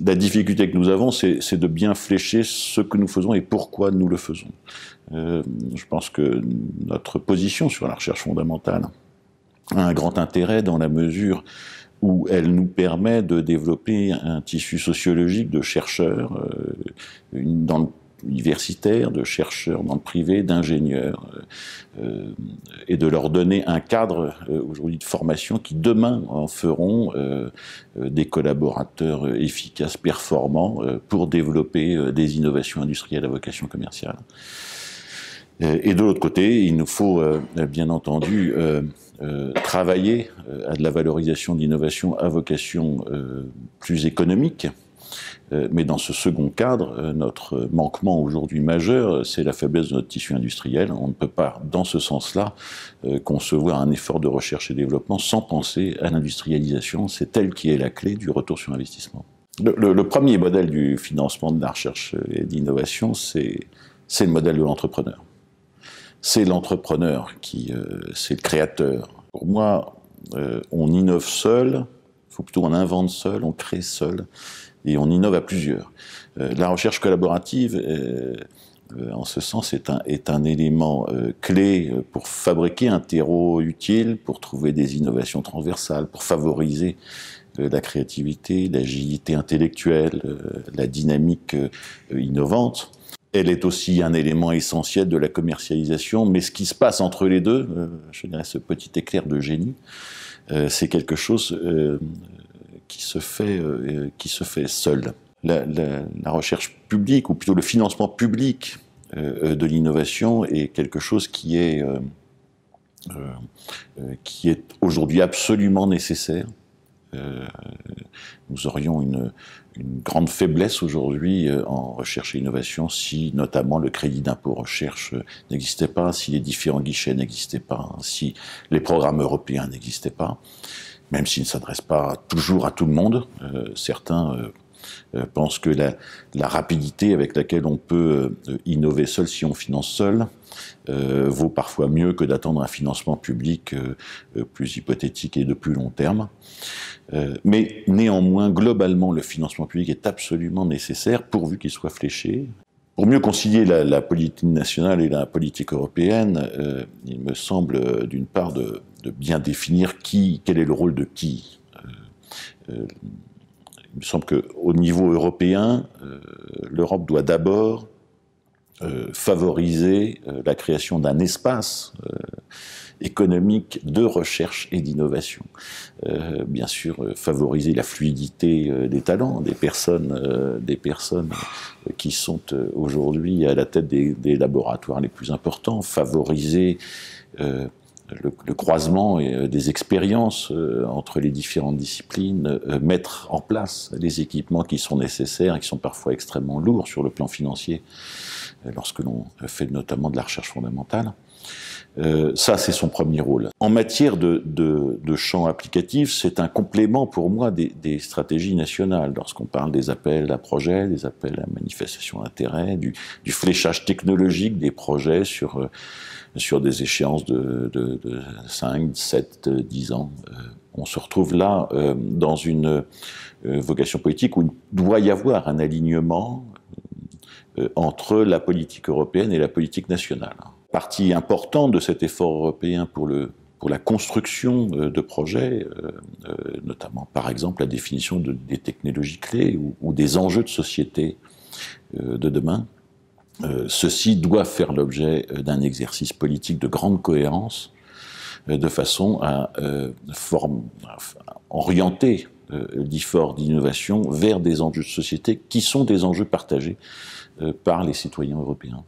La difficulté que nous avons, c'est de bien flécher ce que nous faisons et pourquoi nous le faisons. Je pense que notre position sur la recherche fondamentale a un grand intérêt dans la mesure où elle nous permet de développer un tissu sociologique de chercheurs dans le universitaires, de chercheurs dans le privé, d'ingénieurs, et de leur donner un cadre aujourd'hui de formation qui demain en feront des collaborateurs efficaces, performants, pour développer des innovations industrielles à vocation commerciale. Et de l'autre côté, il nous faut bien entendu travailler à de la valorisation de l'innovation à vocation plus économique. Mais dans ce second cadre, notre manquement aujourd'hui majeur, c'est la faiblesse de notre tissu industriel. On ne peut pas, dans ce sens-là, concevoir un effort de recherche et développement sans penser à l'industrialisation. C'est elle qui est la clé du retour sur investissement. Le premier modèle du financement de la recherche et d'innovation, c'est le modèle de l'entrepreneur. C'est l'entrepreneur c'est le créateur. Pour moi, on innove seul, on invente seul, on crée seul, et on innove à plusieurs. La recherche collaborative, en ce sens, est un élément clé pour fabriquer un terreau utile, pour trouver des innovations transversales, pour favoriser la créativité, l'agilité intellectuelle, la dynamique innovante. Elle est aussi un élément essentiel de la commercialisation, mais ce qui se passe entre les deux, je dirais ce petit éclair de génie, c'est quelque chose qui se fait seul. La recherche publique, ou plutôt le financement public de l'innovation, est quelque chose qui est aujourd'hui absolument nécessaire. Nous aurions une grande faiblesse aujourd'hui en recherche et innovation si notamment le crédit d'impôt recherche n'existait pas, si les différents guichets n'existaient pas, si les programmes européens n'existaient pas, même s'ils ne s'adressent pas toujours à tout le monde. Certains pensent que la rapidité avec laquelle on peut innover seul si on finance seul vaut parfois mieux que d'attendre un financement public plus hypothétique et de plus long terme. Mais néanmoins, globalement, le financement public est absolument nécessaire pourvu qu'il soit fléché. Pour mieux concilier la politique nationale et la politique européenne, il me semble d'une part de bien définir quel est le rôle de qui. Il me semble qu'au niveau européen, l'Europe doit d'abord favoriser la création d'un espace économique de recherche et d'innovation. Bien sûr, favoriser la fluidité des talents, des personnes qui sont aujourd'hui à la tête des laboratoires les plus importants, favoriser le croisement des expériences entre les différentes disciplines, mettre en place les équipements qui sont nécessaires et qui sont parfois extrêmement lourds sur le plan financier, lorsque l'on fait notamment de la recherche fondamentale. Ça, c'est son premier rôle. En matière de champ applicatif, c'est un complément pour moi des stratégies nationales. Lorsqu'on parle des appels à projets, des appels à manifestation d'intérêt, du fléchage technologique des projets sur des échéances de 5, 7, 10 ans. On se retrouve là dans une vocation politique où il doit y avoir un alignement entre la politique européenne et la politique nationale. Partie importante de cet effort européen pour la construction de projets, notamment par exemple la définition des technologies clés ou des enjeux de société de demain, ceci doit faire l'objet d'un exercice politique de grande cohérence, de façon à orienter l'effort d'innovation vers des enjeux de société qui sont des enjeux partagés par les citoyens européens.